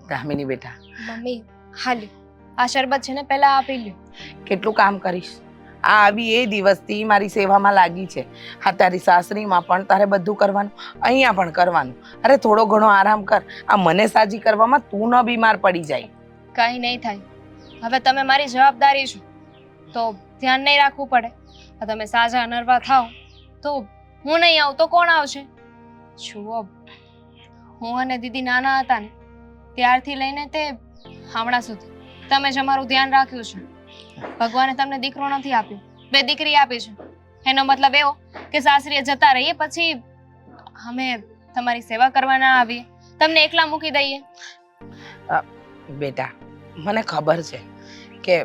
દામિની બેટા, મમ્મી હાલ્યો આ શરબત છે ને પહેલા આપી લ્યો. કેટલું કામ કરીશ? આ આવી એ દિવસથી મારી સેવામાં લાગી છે. હા, તારી સાસરીમાં પણ તારે બધું કરવાનું, અહીંયા પણ કરવાનું. અરે થોડો ઘણો આરામ કર. આ મને સાજી કરવામાં તું ન બીમાર પડી જાય. કંઈ નહીં થાય. હવે તમે મારી જવાબદારી છો તો ધ્યાન નહીં રાખવું પડે. તમે સાજા નરવા થાવ તો હું નહીં આવું તો કોણ આવશે? જુઓ, હું અને દીદી નાના હતા ને ત્યારથી લઈને તે હમણાં સુધી તમે જ અમારું ધ્યાન રાખ્યું છે. ભગવાને તમને દીકરો નથી આપ્યો, 2 દીકરી આપી છે. એનો મતલબ એવો કે સાસરીએ જતા રહીએ પછી અમે તમારી સેવા કરવા ના આવીએ, તમને એકલા મૂકી દઈએ. બેટા, મને ખબર છે કે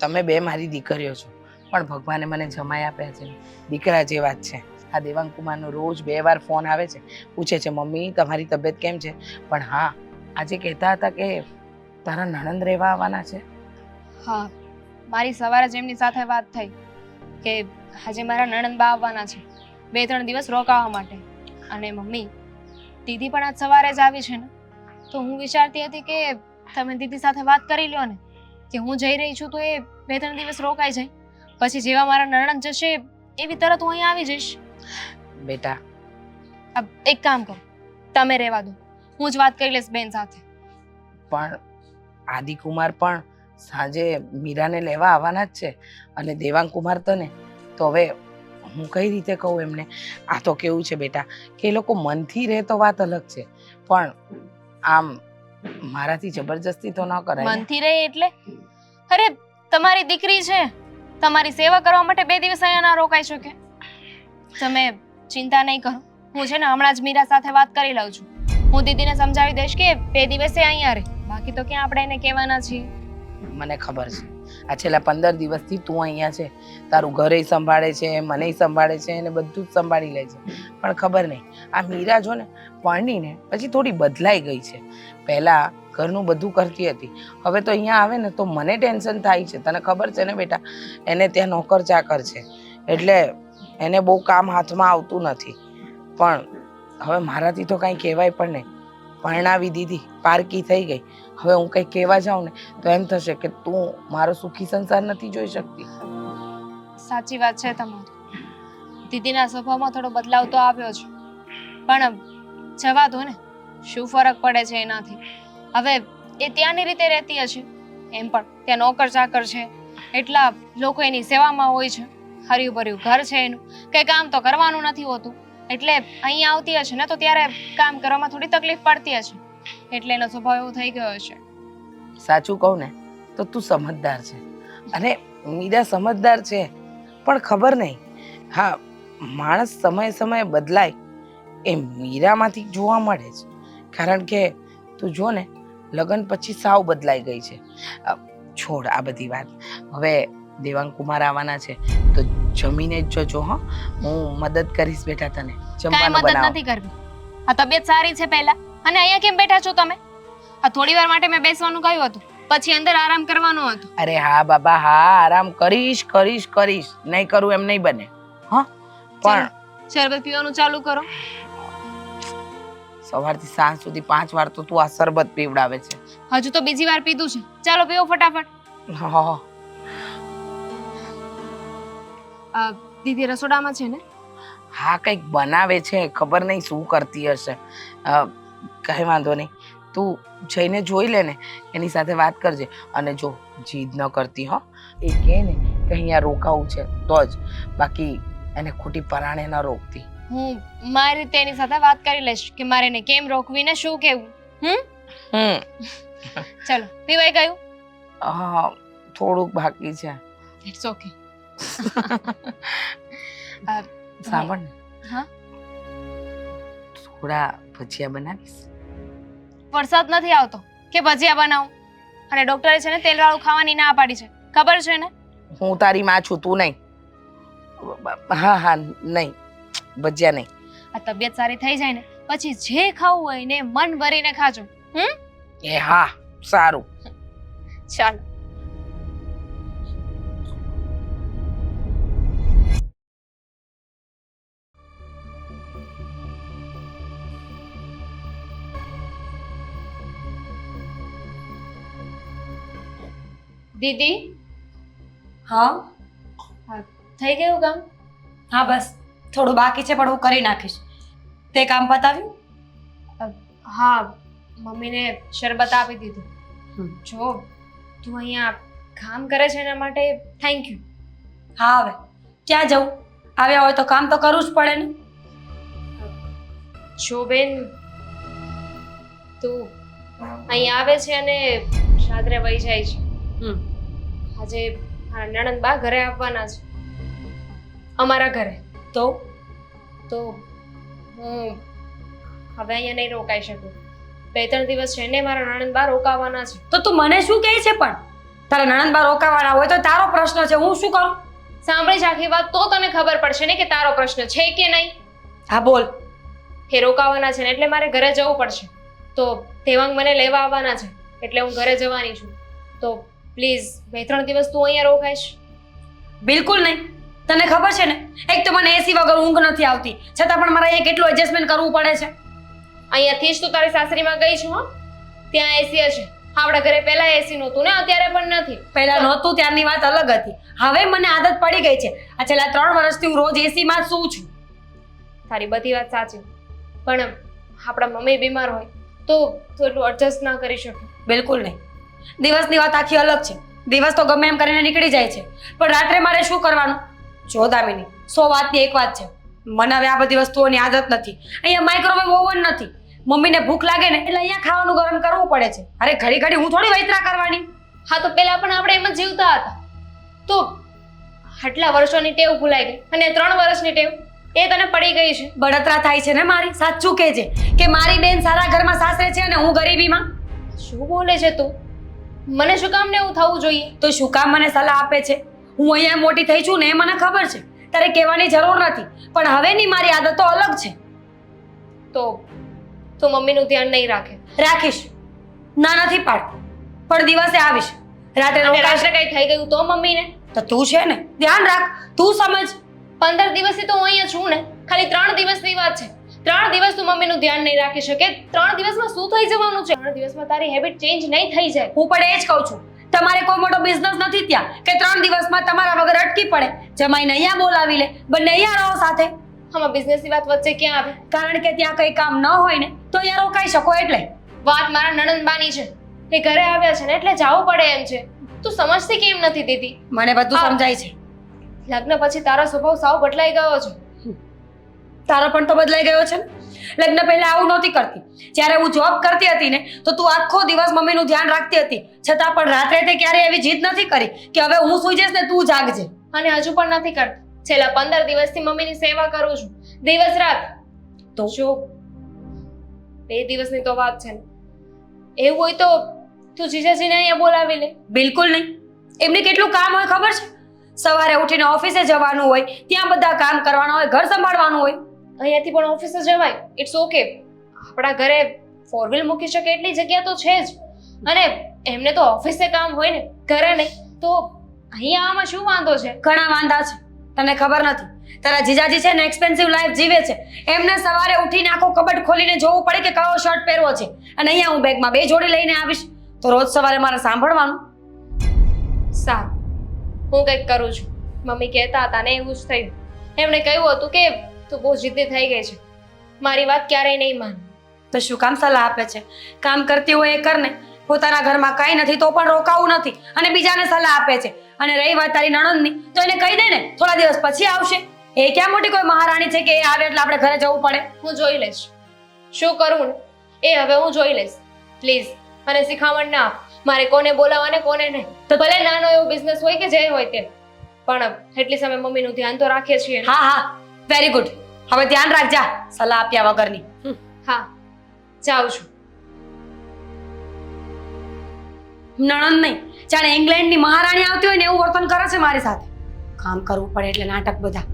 તમે 2 મારી દીકરીઓ છો, પણ ભગવાને મને જમાઈ આપ્યા છે, દીકરા જેવા જ છે. આ દેવાંગ કુમારનો રોજ 2 વાર ફોન આવે છે, પૂછે છે મમ્મી તમારી તબિયત કેમ છે. પણ હા, આજે કહેતા હતા કે તારા નણંદ રહેવા આવવાના છે. હા, મારી સવારે જ એમની સાથે વાત થઈ કે આજે મારા નણંદ બા આવવાના છે 2-3 દિવસ રોકાવા માટે. અને મમ્મી, દીદી પણ આજ સવારે જ આવી છે ને, તો હું વિચારતી હતી કે તમે દીદી સાથે વાત કરી લ્યો ને કે હું જઈ રહી છું તો એ 2-3 દિવસ રોકાઈ જાય, પછી જેવા મારા નણંદ જશે એવી તરત હું અહીં આવી જઈશ. બેટા, એક કામ કરો, તમે રહેવા દો, હું જ વાત કરી લઈશ બેન સાથે. પણ આદિકુમાર પણ સાંજે મીરાને લેવા આવવાના જ છે, અને દેવાંગ કુમાર તને તો હવે હું કઈ રીતે કહું એમને? આ તો કેવું છે બેટા કે એ લોકો મનથી રહે તો વાત અલગ છે, પણ આમ મારાથી જબરજસ્તી તો ન કરાય ને. મનથી રહે એટલે? અરે તમારી દીકરી છે, તમારી સેવા કરવા માટે 2 દિવસ અહીંયા ના રોકાઈ શકે. તમે ચિંતા નહીં કરો, હું છે ને હમણાં જ મીરા સાથે વાત કરી લઉં છું. હું દીદીને સમજાવી દઈશ કે 2 દિવસે અહીંયા રહે, બાકી તો ક્યાં આપણે એને કહેવાના છીએ. મને ખબર છે આ છેલ્લા 15 દિવસથી તું અહીંયા છે, તારું ઘરે સંભાળે છે, મને સંભાળે છે અને બધું જ સંભાળી લે છે. પણ ખબર નહીં, આ મીરા જો ને પરણીને પછી થોડી બદલાઈ ગઈ છે. પહેલા ઘરનું બધું કરતી હતી, હવે તો અહીંયા આવે ને તો મને ટેન્શન થાય છે. તને ખબર છે ને બેટા, એને ત્યાં નોકર ચાકર છે એટલે એને બહુ કામ હાથમાં આવતું નથી. પણ હવે મારાથી તો કાંઈ કહેવાય પણ નહીં. પરણાવી દીધી, પારકી થઈ ગઈ, હવે હું કંઈ કહેવા જાઉં ને તો એમ થશે કે તું મારો સુખી સંસાર નથી જોઈ શકતી. સાચી વાત છે તમારી. દીદીના સ્વભાવમાં થોડો બદલાવ તો આવ્યો છે, પણ જવા દો ને, શું ફરક પડે છે એનાથી? હવે એ ત્યાંની રીતે રહેતી હશે, એમ પણ ત્યાં નોકર ચાકર છે, એટલા લોકો એની સેવામાં હોય છે, હર્યું ભર્યું ઘર છે એનું, કંઈ કામ તો કરવાનું નથી હોતું. એટલે અહીં આવતી હશે ને તો ત્યારે કામ કરવામાં થોડી તકલીફ પડતી હશે, એટલે એનો સ્વભાવ એવો થઈ ગયો હશે. સાચું કહું ને તો તું સમજદાર છે, અને મીરા સમજદાર છે, પણ ખબર નહીં, હા, માણસ સમયે સમયે બદલાય એ મીરામાંથી જોવા મળે છે. કારણ કે તું જો ને, લગ્ન પછી સાવ બદલાઈ ગઈ છે. છોડ આ બધી વાત. હવે દેવાંગ કુમાર આવવાના છે તો જમીને જ જજો. હા, હું મદદ કરીશ બેટા તને કાંઈ જમવાનું મદદ બનાવ. નથી કરવી. આ તબિયત સારી છે પહેલા, અને અહીંયા કેમ બેઠા છો તમે? આ થોડી વાર માટે મેં બેસવાનું કહ્યું હતું, પછી અંદર આરામ કરવાનો હતો. અરે હા બાબા, હા, આરામ કરીશ કરીશ કરીશ, નહીં કરું એમ નહીં બને. હા, પણ શરબત પીવાનું ચાલુ કરો. સવારથી સાંજ સુધી 5 વાર તો તું આ શરબત પીવડાવે છે. હજુ તો બીજી વાર પીધું છે, ચાલો પીવો ફટાફટ. હા, દીદી રસોડામાં છે ને? હા, કંઈક બનાવે છે, ખબર નહીં શું કરતી હશે. કઈ વાંધો નહીં, તું જઈને જોઈ લે ને, એની સાથે વાત કરજે. અને જો જીદ ન કરતી હો, એ કહે ને કે અહીંયા રોકાવું છે તો જ, બાકી એને ખોટી પરાણે ન રોકતી. હું મારી રીતે એની સાથે વાત કરી લઈશ કે મારે એને કેમ રોકવી ને શું કેવું. ચલો, પીવાઈ ગયું? હા, થોડુંક બાકી છે. It's okay. સાંભળ ને, હા, થોડા ભજીયા બનાવીશ. વરસાદ નથી આવતો કે ભજીયા બનાવું? અને ડોક્ટરે છે ને તેલવાળું ખાવાની ના પાડી છે, ખબર છે ને? હું તારી માં છું, તું નહીં. હા હા, નહીં, ભજીયા નહીં. આ તબિયત સારી થઈ જાય ને પછી જે ખાવું હોય ને મન ભરીને ખાજો. એ હા, સારું. ચાલો. દીદી હા થઈ ગયું કામ? હા બસ થોડું બાકી છે પણ હું કરી નાખીશ. તે કામ પતાવ્યું? હા, મમ્મીને શરબત આપી દીધું. હમ. જો તું અહીંયા કામ કરે છે એના માટે થેન્ક યુ. હા હવે ક્યાં જવું? આવ્યા હોય તો કામ તો કરવું જ પડે ને. જો બેન, તું અહીંયા આવે છે અને રાત્રે વહી જાય છે. હમ. આજે મારા નણંદ બા ઘરે આવવાના છે, અમારા ઘરે. તો તો હું હવે અહીંયા નહીં રોકાઈ શકું. 2-3 દિવસ છે ને મારા નણંદ બા રોકાવાના છે. તો તું મને શું કહે છે પણ? તારા નણંદબા રોકાવાના હોય તો તારો પ્રશ્ન છે, હું શું કરું? સાંભળીશ આખી વાત તો તને ખબર પડશે ને કે તારો પ્રશ્ન છે કે નહીં. હા બોલ. એ રોકાવાના છે ને એટલે મારે ઘરે જવું પડશે. તો દેવાંગ મને લેવા આવવાના છે એટલે હું ઘરે જવાની છું. તો પ્લીઝ 2-3 દિવસ તું અહીંયા રોકાઈશ. બિલકુલ નહીં. તને ખબર છે ને, એક તો મને એસી વગર ઊંઘ નથી આવતી, છતાં પણ મારે અહીંયા કેટલું એડજસ્ટમેન્ટ કરવું પડે છે. અહીંયાથી જ તું તારી સાસરીમાં ગઈ છું. હો, ત્યાં એસી હશે. આપણા ઘરે પહેલા એસી નહોતું ને અત્યારે પણ નથી. પહેલા નહોતું ત્યારની વાત અલગ હતી. હવે મને આદત પડી ગઈ છે. આ છેલ્લા 3 વર્ષથી હું રોજ એસીમાં જ સૂઉં છું. તારી બધી વાત સાચી, પણ આપણા મમ્મી બીમાર હોય તો તું એટલું એડજસ્ટ ના કરી શકે. બિલકુલ નહીં. દિવસની વાત આખી અલગ છે. દિવસ તો ગમે એમ કરીને નીકળી જાય છે, પણ રાત્રે મારે શું કરવાનું? જો દામિની, 100 વાતની એક વાત છે, મને હવે આ બધી વસ્તુઓની આદત નથી. અહીંયા માઇક્રોવેવ ઓવન નથી. મમ્મીને ભૂખ લાગે ને એટલે અહીંયા ખાવાનું ગરમ કરવું પડે છે. અરે ઘડી ઘડી હું થોડી વૈતરા કરવાની. હા, તો પહેલા પણ આપણે એમ જ જીવતા હતા. તો આટલા વર્ષોની ટેવ ભૂલાઈ ગઈ અને 3 વર્ષની ટેવ એ તને પડી ગઈ છે. બળતરા થાય છે ને મારી. સાચું કહેજે કે મારી બેન સારા ઘરમાં સાસરે છે અને હું ગરીબીમાં. શું બોલે છે તું? મને શું કામ ને એવું થવું જોઈએ? તો શું કામ મને સલાહ આપે છે? હું અહીંયા મોટી થઈ છું ને એ મને ખબર છે. તારે કહેવાની જરૂર નથી, પણ હવેની મારી આદતો અલગ છે. તો તું મમ્મીનું ધ્યાન નહીં રાખે? રાખીશ. ના નથી પાડતી, પણ દિવસે આવીશ. રાત્રે અને રોકાશ. રાત્રે કઈ થઈ ગયું તો મમ્મીને? તો તું છે ને, ધ્યાન રાખ. તું સમજ. 15 દિવસથી તો હું અહીંયા છું ને. ખાલી 3 દિવસની વાત છે. 3 દિવસ તું મમ્મીનું ધ્યાન નહીં રાખી શકે. 3 દિવસમાં શું થઈ જવાનું છે? 3 દિવસમાં તારી હેબિટ ચેન્જ નહીં થઈ જાય. હું પણ એ જ કહું છું. તમારે કોઈ મોટો બિઝનેસ નથી ત્યાં કે 3 દિવસમાં તમારા વગર અટકી પડે. જમાઈને અહીંયા બોલાવી લે, બંને અહીંયા રહો સાથે. આમાં બિઝનેસની વાત વચ્ચે ક્યાં આવે? કારણ કે ત્યાં કઈ કામ ન હોય ને તો અહીંયા રોકાઈ શકો એટલે. વાત મારા નણંદબાની છે. એ ઘરે આવ્યા છે ને એટલે જવું પડે એમ છે. તું સમજતી કેમ નથી દીદી? મને બધું હા. સમજાય છે. લગ્ન પછી તારો સ્વભાવ સાવ બદલાઈ ગયો છે. તારો પણ તો બદલાઈ ગયો છે ને. લગ્ન પહેલા આવું નહોતી કરતી. જ્યારે હું જોબ કરતી હતી ને તો તું આખો દિવસ મમ્મીનું ધ્યાન રાખતી હતી, છતાં પણ રાત્રે તે ક્યારે એવી જીદ નથી કરી કે હવે હું સૂઈ જઈશ ને તું જાગજે. અને હજુ પણ નથી કરતી. છેલ્લા 15 દિવસથી મમ્મીની સેવા કરું છું, દિવસ રાત. તો જો 2 દિવસની તો વાત છે ને. એવું હોય તો તું જીજાજીને અહીંયા બોલાવી લે. બિલકુલ નહીં. એમને કેટલું કામ હોય ખબર છે? સવારે ઉઠીને ઓફિસે જવાનું હોય, ત્યાં બધા કામ કરવાના હોય, ઘર સંભાળવાનું હોય. અહીંયાથી પણ ઓફિસે જવાય, ઇટ્સ ઓકે. આપણા ઘરે 4 વ્હીલ મૂકી શકે એટલી જગ્યા તો છે જ. અને એમને તો ઓફિસે કામ હોય ને, ઘરે નહીં. તો અહીંયા આમાં શું વાંધો છે? ઘણા વાંધા છે, તને ખબર નથી. તારા જીજાજી છે ને એક્સપેન્સિવ લાઈફ જીવે છે. એમને સવારે ઉઠીને આખો કબાટ ખોલીને જોવું પડે કે કયો શર્ટ પહેરવો છે. અને અહીંયા હું બેગમાં 2 જોડી લઈને આવીશ તો રોજ સવારે મારે સાંભળવાનું. સારું, હું કંઈક કરું છું. મમ્મી કહેતા હતા ને એવું જ થયું. એમણે કહ્યું હતું કે તું બહુ જિદ્દી થઈ ગઈ છે, મારી વાત ક્યારેય નહીં માન. તો શું કામ સલાહ આપે છે? કામ કરતી હોય એ કર ને. પોતાના ઘરમાં કાંઈ નથી તો પણ રોકાવું નથી અને બીજાને સલાહ આપે છે. અને રહી વાત તારી નણંદની, તો એને કહી દે ને થોડા દિવસ પછી આવશે. એ ક્યાં મોટી કોઈ મહારાણી છે કે એ આવે એટલે આપણે ઘરે જવું પડે? હું જોઈ લઈશ શું કરવું ને એ. હવે હું જોઈ લઈશ. પ્લીઝ મને શિખામણ ના આપ. મારે કોને બોલાવવા ને કોને નહીં. તો ભલે નાનો એવો બિઝનેસ હોય કે જે હોય તે, પણ એટલી સમય મમ્મીનું ધ્યાન તો રાખીએ છીએ. હા હા, વેરી ગુડ. હવે ધ્યાન રાખજા સલાહ આપ્યા વગરની. હા, જાઉં છું. નણંદ નહીં, જાણે ઇંગ્લેન્ડની મહારાણી આવતી હોય ને એવું વર્તન કરે છે મારી સાથે. કામ કરવું પડે એટલે નાટક બધા.